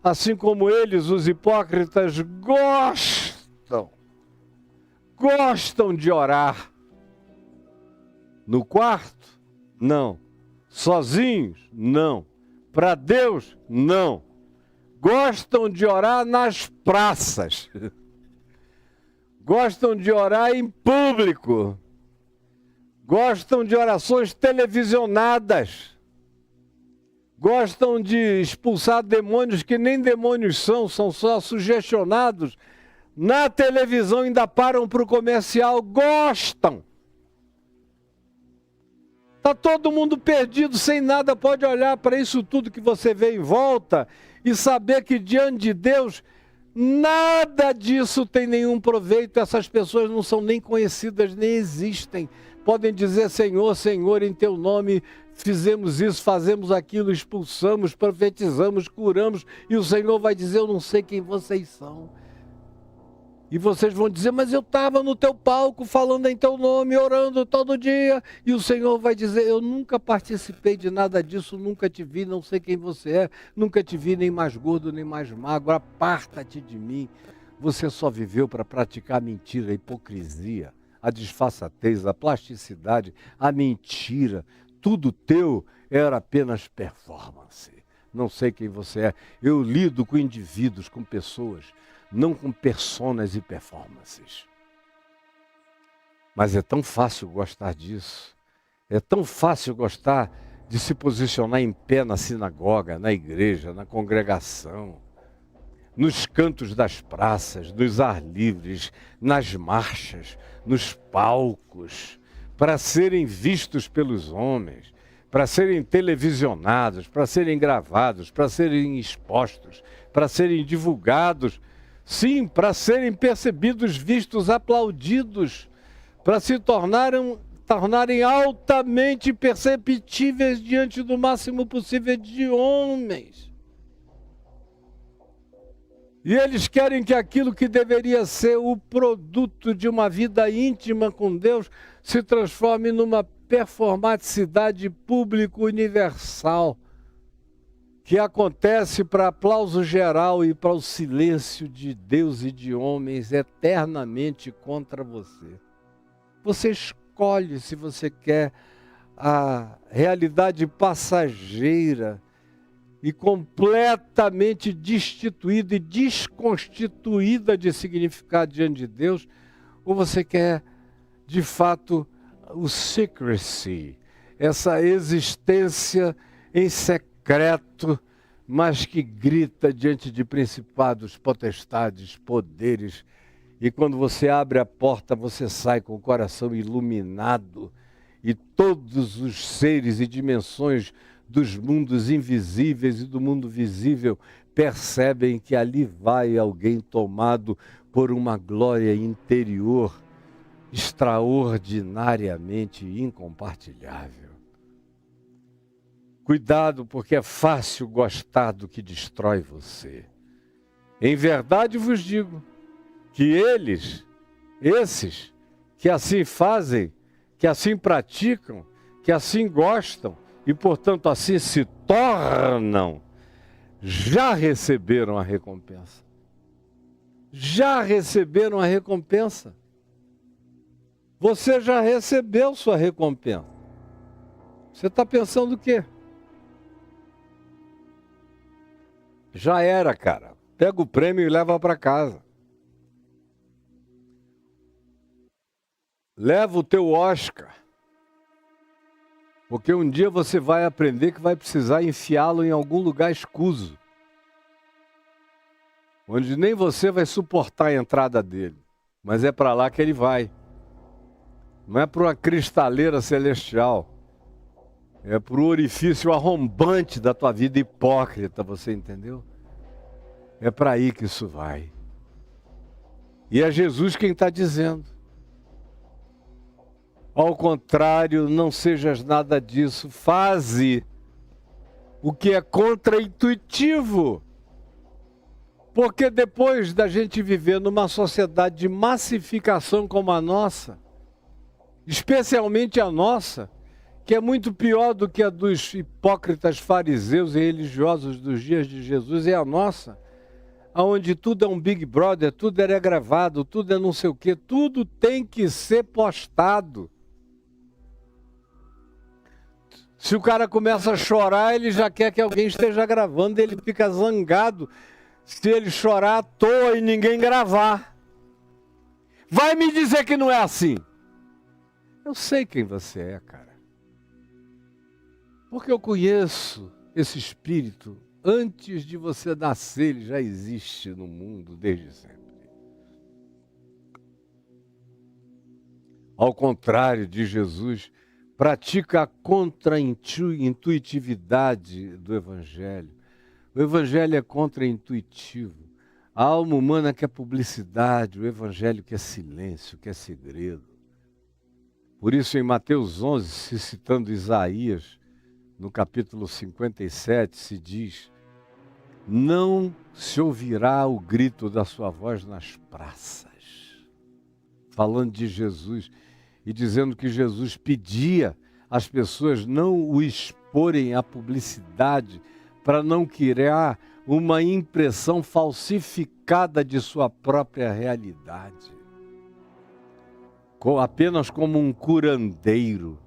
assim como eles, os hipócritas, gostam de orar. No quarto? Não. Sozinhos? Não. Para Deus? Não. Gostam de orar nas praças. Gostam de orar em público. Gostam de orações televisionadas. Gostam de expulsar demônios que nem demônios são só sugestionados. Na televisão ainda param para o comercial. Gostam. Está todo mundo perdido, sem nada, pode olhar para isso tudo que você vê em volta e saber que diante de Deus, nada disso tem nenhum proveito. Essas pessoas não são nem conhecidas, nem existem. Podem dizer, Senhor, Senhor, em teu nome fizemos isso, fazemos aquilo, expulsamos, profetizamos, curamos, e o Senhor vai dizer, eu não sei quem vocês são. E vocês vão dizer, mas eu estava no teu palco falando em teu nome, orando todo dia. E o Senhor vai dizer, eu nunca participei de nada disso, nunca te vi, não sei quem você é, nunca te vi nem mais gordo, nem mais magro, aparta-te de mim. Você só viveu para praticar a mentira, a hipocrisia, a disfarçatez, a plasticidade, a mentira. Tudo teu era apenas performance. Não sei quem você é. Eu lido com indivíduos, com pessoas, não com personas e performances. Mas é tão fácil gostar disso. É tão fácil gostar de se posicionar em pé na sinagoga, na igreja, na congregação, nos cantos das praças, nos ar livres, nas marchas, nos palcos, para serem vistos pelos homens, para serem televisionados, para serem gravados, para serem expostos, para serem divulgados. Sim, para serem percebidos, vistos, aplaudidos, para se tornarem altamente perceptíveis diante do máximo possível de homens. E eles querem que aquilo que deveria ser o produto de uma vida íntima com Deus se transforme numa performaticidade público universal, que acontece para aplauso geral e para o silêncio de Deus e de homens eternamente contra você. Você escolhe se você quer a realidade passageira e completamente destituída e desconstituída de significado diante de Deus, ou você quer, de fato, o secrecy, essa existência em secreto, mas que grita diante de principados, potestades, poderes, e quando você abre a porta, você sai com o coração iluminado, e todos os seres e dimensões dos mundos invisíveis e do mundo visível percebem que ali vai alguém tomado por uma glória interior extraordinariamente incompartilhável. Cuidado, porque é fácil gostar do que destrói você. Em verdade vos digo que esses que assim fazem, que assim praticam, que assim gostam e, portanto, assim se tornam, já receberam a recompensa. Já receberam a recompensa. Você já recebeu sua recompensa. Você está pensando o quê? Já era, cara. Pega o prêmio e leva para casa. Leva o teu Oscar. Porque um dia você vai aprender que vai precisar enfiá-lo em algum lugar escuso, onde nem você vai suportar a entrada dele, mas é para lá que ele vai. Não é para uma cristaleira celestial, é para o orifício arrombante da tua vida hipócrita, você entendeu? É para aí que isso vai. E é Jesus quem está dizendo. Ao contrário, não sejas nada disso, faze o que é contraintuitivo. Porque depois da gente viver numa sociedade de massificação como a nossa, especialmente a nossa, que é muito pior do que a dos hipócritas fariseus e religiosos dos dias de Jesus, é a nossa, onde tudo é um Big Brother, tudo é gravado, tudo é não sei o quê, tudo tem que ser postado. Se o cara começa a chorar, ele já quer que alguém esteja gravando, ele fica zangado se ele chorar à toa e ninguém gravar. Vai me dizer que não é assim. Eu sei quem você é, cara. Porque eu conheço esse espírito. Antes de você nascer, ele já existe no mundo desde sempre. Ao contrário de Jesus, pratica a contra-intuitividade do Evangelho. O Evangelho é contra-intuitivo. A alma humana quer publicidade, o Evangelho quer silêncio, quer segredo. Por isso, em Mateus 11, se citando Isaías, no capítulo 57, se diz: não se ouvirá o grito da sua voz nas praças. Falando de Jesus e dizendo que Jesus pedia às pessoas não o exporem à publicidade para não criar uma impressão falsificada de sua própria realidade. Apenas como um curandeiro,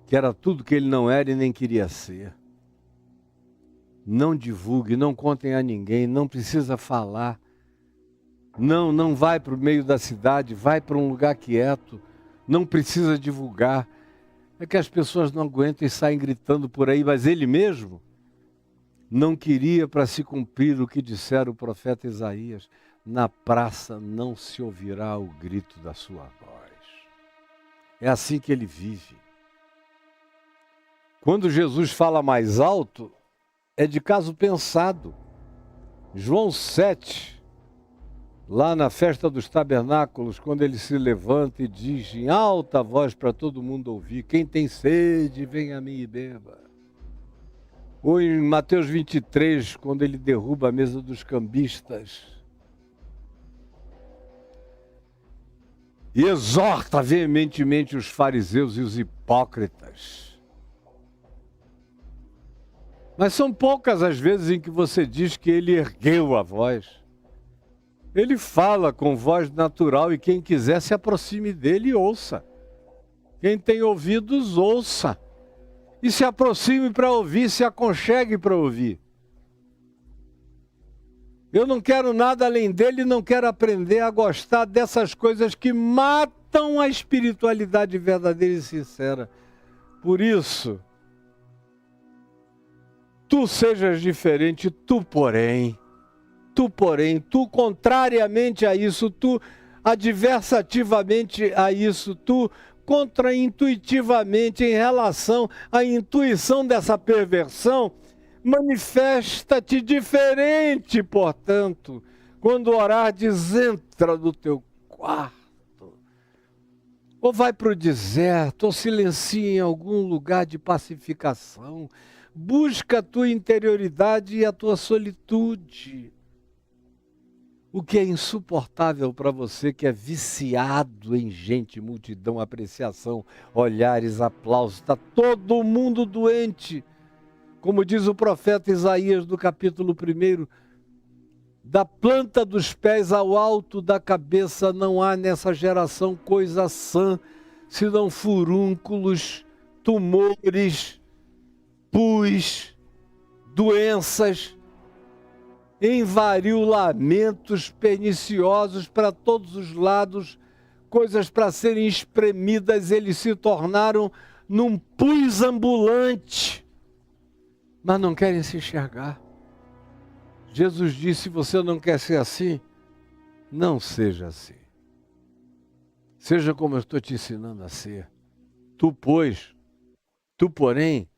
que era tudo que ele não era e nem queria ser. Não divulgue, não contem a ninguém, não precisa falar. Não vai para o meio da cidade, vai para um lugar quieto. Não precisa divulgar. É que as pessoas não aguentam e saem gritando por aí, mas ele mesmo não queria para se cumprir o que dissera o profeta Isaías: na praça não se ouvirá o grito da sua voz. É assim que ele vive. Quando Jesus fala mais alto, é de caso pensado. João 7, lá na festa dos tabernáculos, quando ele se levanta e diz em alta voz para todo mundo ouvir: quem tem sede, venha a mim e beba. Ou em Mateus 23, quando ele derruba a mesa dos cambistas e exorta veementemente os fariseus e os hipócritas. Mas são poucas as vezes em que você diz que ele ergueu a voz. Ele fala com voz natural e quem quiser se aproxime dele e ouça. Quem tem ouvidos, ouça. E se aproxime para ouvir, se aconchegue para ouvir. Eu não quero nada além dele, não quero aprender a gostar dessas coisas que matam a espiritualidade verdadeira e sincera. Por isso, tu sejas diferente, tu porém, tu contrariamente a isso, tu adversativamente a isso, tu contraintuitivamente em relação à intuição dessa perversão, manifesta-te diferente, portanto, quando orares, entra no teu quarto, ou vai para o deserto, ou silencia em algum lugar de pacificação, busca a tua interioridade e a tua solitude. O que é insuportável para você que é viciado em gente, multidão, apreciação, olhares, aplausos, está todo mundo doente. Como diz o profeta Isaías do capítulo 1, da planta dos pés ao alto da cabeça não há nessa geração coisa sã, senão furúnculos, tumores, pus, doenças, envariolamentos perniciosos para todos os lados, coisas para serem espremidas, eles se tornaram num pus ambulante, mas não querem se enxergar. Jesus disse: se você não quer ser assim, não seja assim. Seja como eu estou te ensinando a ser. Tu, porém,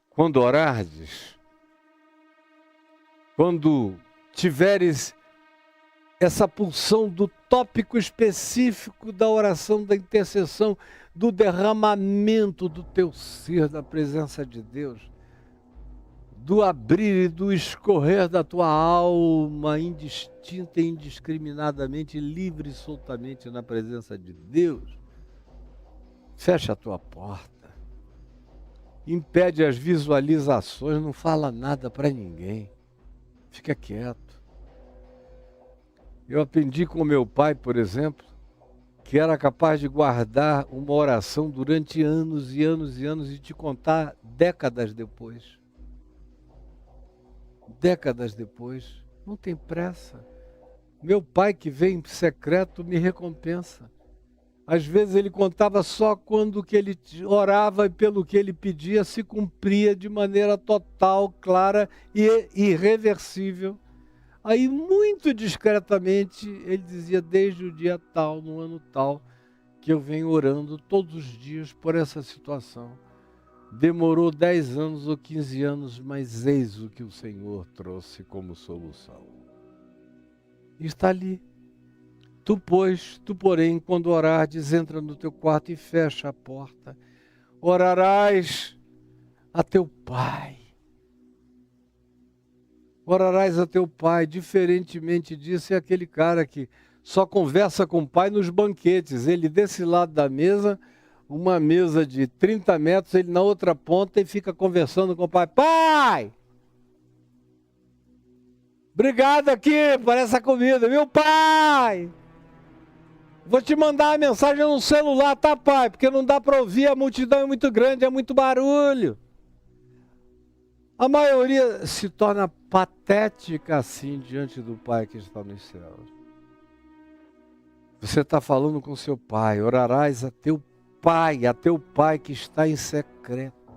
quando orares, quando tiveres essa pulsão do tópico específico da oração, da intercessão, do derramamento do teu ser na presença de Deus, do abrir e do escorrer da tua alma indistinta e indiscriminadamente, livre e soltamente na presença de Deus, fecha a tua porta, impede as visualizações, não fala nada para ninguém, fica quieto. Eu aprendi com meu pai, por exemplo, que era capaz de guardar uma oração durante anos e anos e anos e te contar décadas depois. Décadas depois, não tem pressa. Meu pai, que vem em secreto, me recompensa. Às vezes ele contava só quando que ele orava e pelo que ele pedia se cumpria de maneira total, clara e irreversível. Aí, muito discretamente, ele dizia: desde o dia tal, no ano tal, que eu venho orando todos os dias por essa situação. Demorou 10 anos ou 15 anos, mas eis o que o Senhor trouxe como solução. Está ali. Tu, porém, quando orares, entra no teu quarto e fecha a porta. Orarás a teu Pai. Orarás a teu Pai. Diferentemente disso, é aquele cara que só conversa com o Pai nos banquetes. Ele desse lado da mesa, uma mesa de 30 metros, ele na outra ponta e fica conversando com o Pai. Pai! Obrigado aqui por essa comida, meu Pai! Vou te mandar uma mensagem no celular, tá, Pai? Porque não dá para ouvir, a multidão é muito grande, é muito barulho. A maioria se torna patética assim diante do Pai que está nos céus. Você está falando com seu Pai, orarás a teu Pai que está em secreto,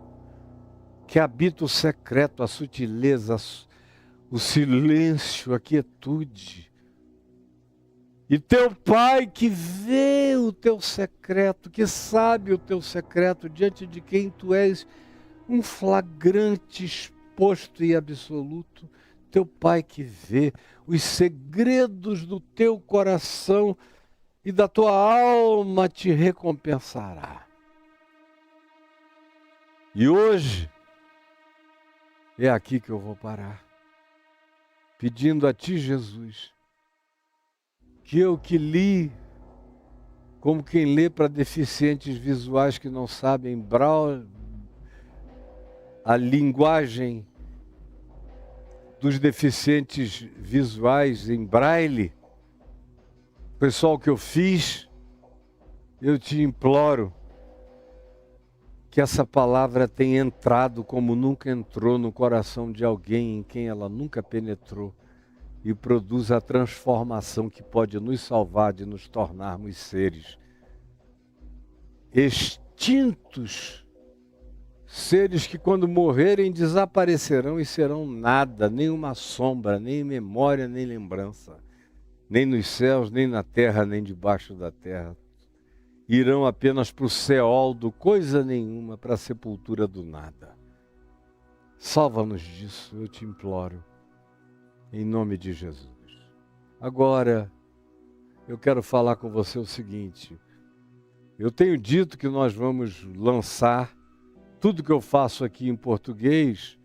que habita o secreto, a sutileza, o silêncio, a quietude. E teu Pai que vê o teu secreto, que sabe o teu secreto, diante de quem tu és um flagrante, exposto e absoluto, teu Pai que vê os segredos do teu coração e da tua alma te recompensará. E hoje, é aqui que eu vou parar, pedindo a ti, Jesus, que eu que li, como quem lê para deficientes visuais que não sabem a linguagem dos deficientes visuais em braille, foi só o que eu fiz. Eu te imploro que que essa palavra tenha entrado como nunca entrou no coração de alguém em quem ela nunca penetrou e produza a transformação que pode nos salvar de nos tornarmos seres extintos, seres que quando morrerem desaparecerão e serão nada, nem uma sombra, nem memória, nem lembrança, nem nos céus, nem na terra, nem debaixo da terra. Irão apenas para o Seol do coisa nenhuma, para a sepultura do nada. Salva-nos disso, eu te imploro, em nome de Jesus. Agora, eu quero falar com você o seguinte: eu tenho dito que nós vamos lançar tudo que eu faço aqui em português,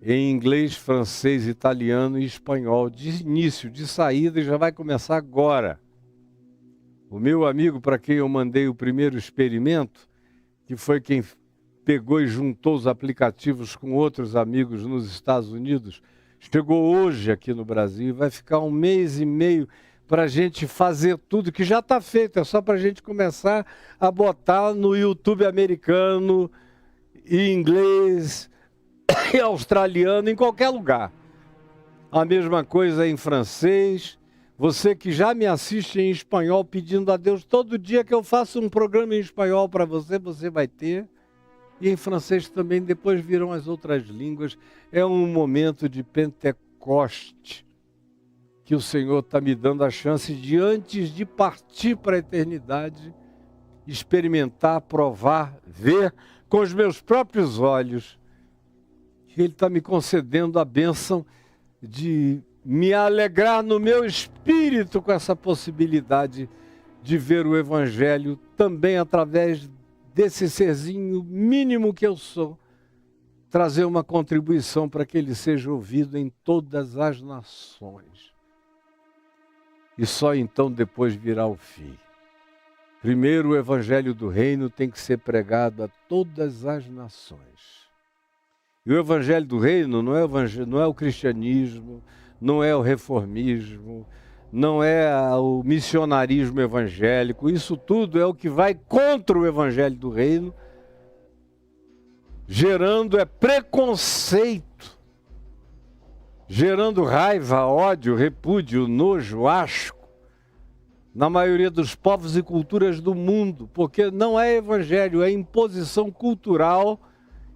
em inglês, francês, italiano e espanhol, de início, de saída, e já vai começar agora. O meu amigo para quem eu mandei o primeiro experimento, que foi quem pegou e juntou os aplicativos com outros amigos nos Estados Unidos, chegou hoje aqui no Brasil e vai ficar 1 mês e meio para a gente fazer tudo que já está feito. É só para a gente começar a botar no YouTube americano, e inglês, e australiano, em qualquer lugar. A mesma coisa em francês. Você que já me assiste em espanhol, pedindo a Deus todo dia que eu faça um programa em espanhol para você, você vai ter. E em francês também, depois virão as outras línguas. É um momento de Pentecoste, que o Senhor está me dando a chance de, antes de partir para a eternidade, experimentar, provar, ver com os meus próprios olhos. Ele está me concedendo a bênção de me alegrar no meu espírito com essa possibilidade de ver o Evangelho também através desse serzinho mínimo que eu sou, trazer uma contribuição para que ele seja ouvido em todas as nações. E só então depois virá o fim. Primeiro, o Evangelho do Reino tem que ser pregado a todas as nações. E o Evangelho do Reino não é o cristianismo, não é o reformismo, não é o missionarismo evangélico. Isso tudo é o que vai contra o Evangelho do Reino, gerando preconceito, gerando raiva, ódio, repúdio, nojo, asco, na maioria dos povos e culturas do mundo, porque não é evangelho, é imposição cultural.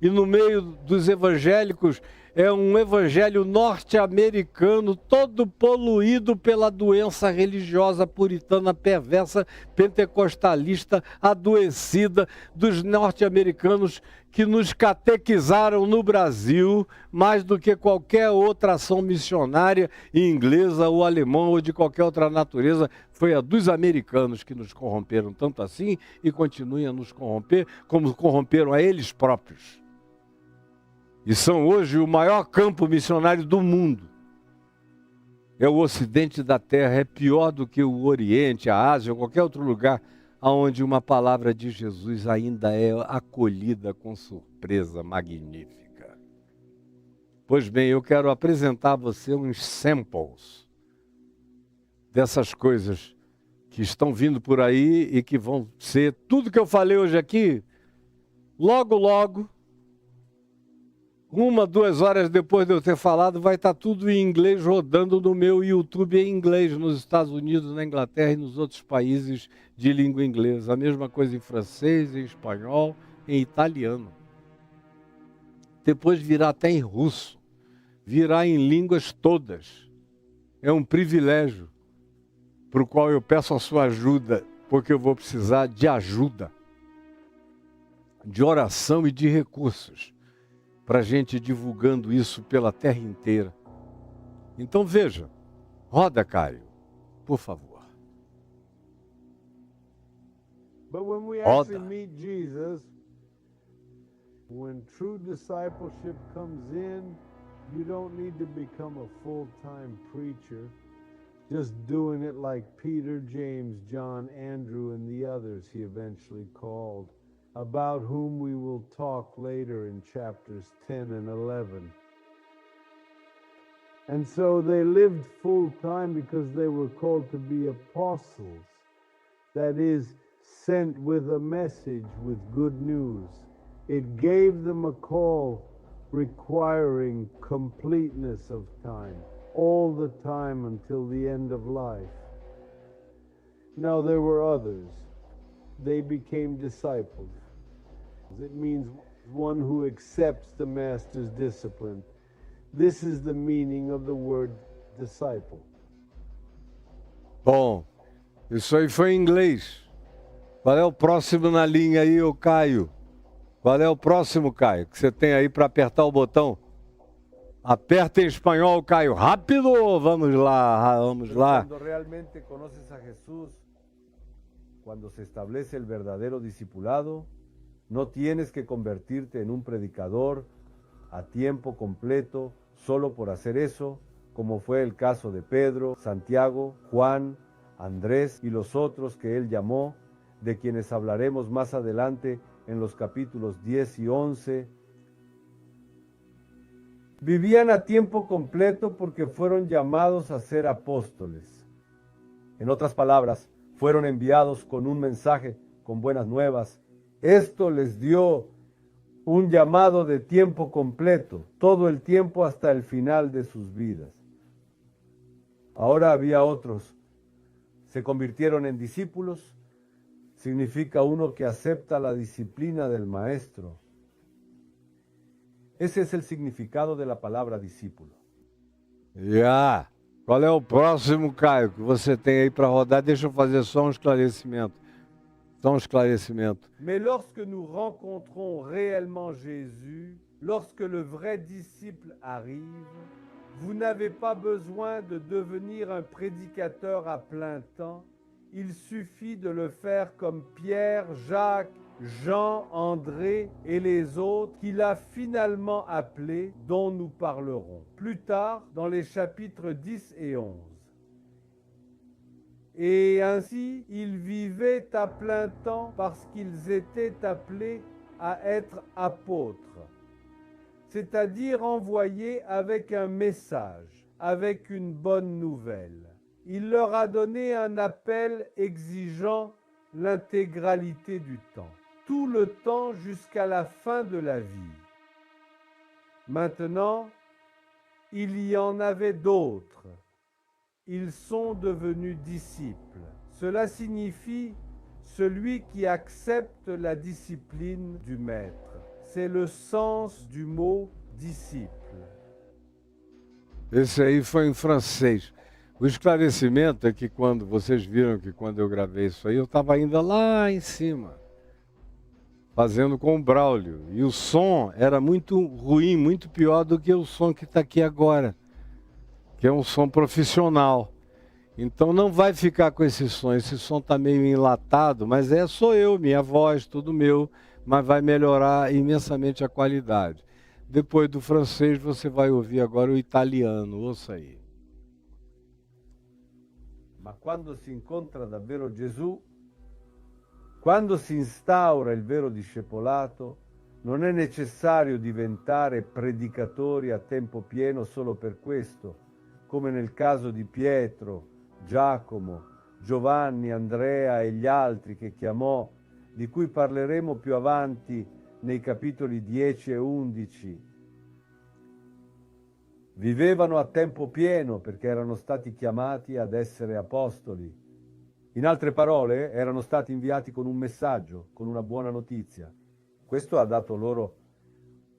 E no meio dos evangélicos é um evangelho norte-americano todo poluído pela doença religiosa puritana perversa, pentecostalista, adoecida dos norte-americanos que nos catequizaram no Brasil mais do que qualquer outra ação missionária inglesa ou alemã ou de qualquer outra natureza. Foi a dos americanos que nos corromperam tanto assim e continuam a nos corromper como corromperam a eles próprios. E são hoje o maior campo missionário do mundo. É o ocidente da terra, é pior do que o Oriente, a Ásia ou qualquer outro lugar onde uma palavra de Jesus ainda é acolhida com surpresa magnífica. Pois bem, eu quero apresentar a você uns samples dessas coisas que estão vindo por aí e que vão ser tudo que eu falei hoje aqui, logo, logo, 1, 2 horas depois de eu ter falado, vai estar tudo em inglês rodando no meu YouTube em inglês, nos Estados Unidos, na Inglaterra e nos outros países de língua inglesa. A mesma coisa em francês, em espanhol, em italiano. Depois virá até em russo. Virá em línguas todas. É um privilégio para o qual eu peço a sua ajuda, porque eu vou precisar de ajuda, de oração e de recursos, para a gente divulgando isso pela terra inteira. Então veja, roda, Caio, por favor. But when we actually meet Jesus, when true discipleship comes in, you don't need to become a full-time preacher, just doing it like Peter, James, John, Andrew, and the others he eventually called, about whom we will talk later in chapters 10 and 11. And so they lived full time because they were called to be apostles, that is, sent with a message, with good news. It gave them a call requiring completeness of time, all the time until the end of life. Now there were others. They became disciples. It means one who accepts the master's discipline. This is the meaning of the word disciple. Bom, isso aí foi em inglês. Qual é o próximo na linha aí, ô Caio? Qual é o próximo, Caio, que você tem aí para apertar o botão? Aperta em espanhol, Caio. Rápido! Vamos lá, vamos lá. Quando realmente conoces a Jesús, cuando se establece el verdadero discipulado, no tienes que convertirte en un predicador a tiempo completo solo por hacer eso, como fue el caso de Pedro, Santiago, Juan, Andrés y los otros que él llamó, de quienes hablaremos más adelante en los capítulos 10 y 11. Vivían a tiempo completo porque fueron llamados a ser apóstoles. En otras palabras, fueron enviados con un mensaje, con buenas nuevas. Esto les dio un llamado de tiempo completo, todo el tiempo hasta el final de sus vidas. Ahora había otros. Se convirtieron en discípulos. Significa uno que acepta la disciplina del maestro. Ese es el significado de la palabra discípulo. Já. Qual é o próximo, Caio, que você tem aí para rodar? Deixa eu fazer só um esclarecimento. Mais lorsque nous rencontrons réellement Jésus, lorsque le vrai disciple arrive, vous n'avez pas besoin de devenir un prédicateur à plein temps. Il suffit de le faire comme Pierre, Jacques, Jean, André et les autres qu'il a finalement appelés, dont nous parlerons plus tard dans les chapitres 10 et 11. Et ainsi, ils vivaient à plein temps parce qu'ils étaient appelés à être apôtres, c'est-à-dire envoyés avec un message, avec une bonne nouvelle. Il leur a donné un appel exigeant l'intégralité du temps, tout le temps jusqu'à la fin de la vie. Maintenant, il y en avait d'autres. Ils sont devenus disciples. Cela signifie celui qui accepte la discipline du maître. C'est le sens du mot disciple. Esse aí foi em francês. O esclarecimento é que quando vocês viram que quando eu gravei isso aí, eu estava ainda lá em cima, fazendo com o Braulio. E o som era muito ruim, muito pior do que o som que está aqui agora, que é um som profissional. Então não vai ficar com esse som está meio enlatado, mas sou eu, minha voz, tudo meu, mas vai melhorar imensamente a qualidade. Depois do francês você vai ouvir agora o italiano, ouça aí. Ma quando si incontra davvero Gesù, quando si instaura il vero discepolato, non è necessario diventare predicatori a tempo pieno solo per questo, come nel caso di Pietro, Giacomo, Giovanni, Andrea e gli altri che chiamò, di cui parleremo più avanti nei capitoli 10 e 11. Vivevano a tempo pieno perché erano stati chiamati ad essere apostoli. In altre parole, erano stati inviati con un messaggio, con una buona notizia. Questo ha dato loro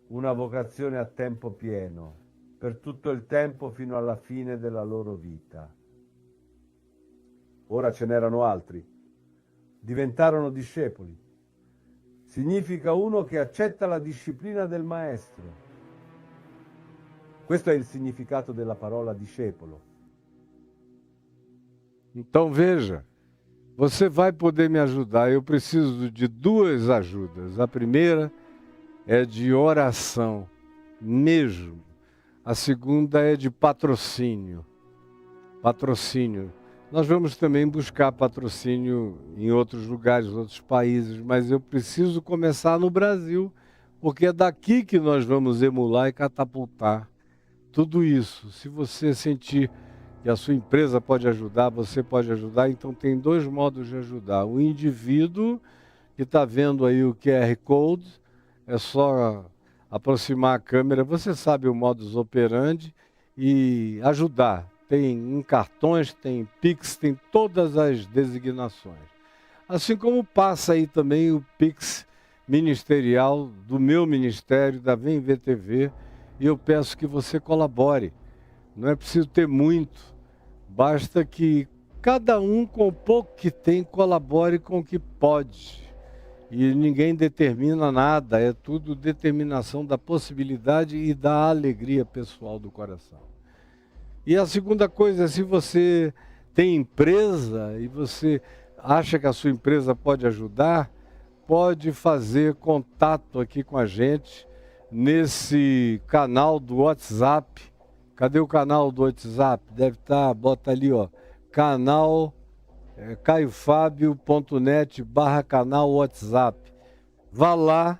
una vocazione a tempo pieno, per tutto il tempo fino alla fine della loro vita. Ora ce n'erano altri. Diventarono discepoli. Significa uno che accetta la disciplina del maestro. Questo è il significato della parola discepolo. Então veja, você vai poder me ajudar. Eu preciso de duas ajudas. A primeira é de oração, mesmo. A segunda é de patrocínio. Patrocínio. Nós vamos também buscar patrocínio em outros lugares, outros países, mas eu preciso começar no Brasil, porque é daqui que nós vamos emular e catapultar tudo isso. Se você sentir que a sua empresa pode ajudar, você pode ajudar, então tem dois modos de ajudar. O indivíduo que está vendo aí o QR Code, é só aproximar a câmera, você sabe o modus operandi e ajudar. Tem em cartões, tem Pix, tem todas as designações. Assim como passa aí também o Pix ministerial do meu ministério, da Vem Ver TV, e eu peço que você colabore. Não é preciso ter muito, basta que cada um com o pouco que tem colabore com o que pode. E ninguém determina nada, é tudo determinação da possibilidade e da alegria pessoal do coração. E a segunda coisa, se você tem empresa e você acha que a sua empresa pode ajudar, pode fazer contato aqui com a gente nesse canal do WhatsApp. Cadê o canal do WhatsApp? Deve estar, bota ali, ó, canal caiofabio.net/canal WhatsApp. Vá lá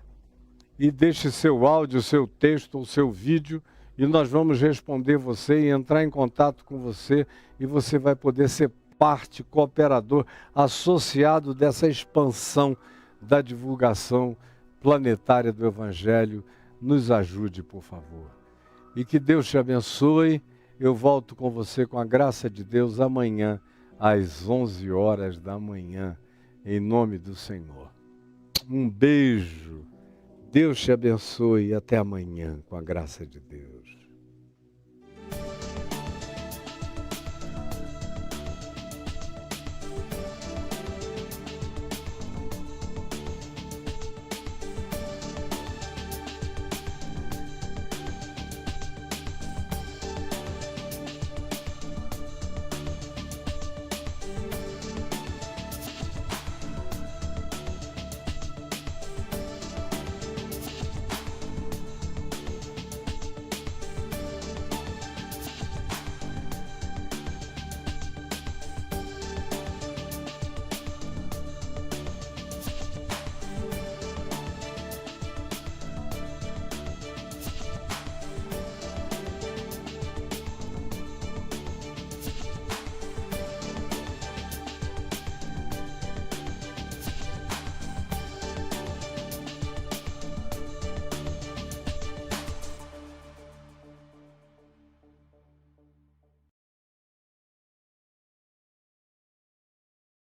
e deixe seu áudio, seu texto ou seu vídeo e nós vamos responder você e entrar em contato com você e você vai poder ser parte, cooperador, associado dessa expansão da divulgação planetária do Evangelho. Nos ajude, por favor. E que Deus te abençoe. Eu volto com você, com a graça de Deus, amanhã, às 11 horas da manhã, em nome do Senhor. Um beijo. Deus te abençoe e até amanhã, com a graça de Deus.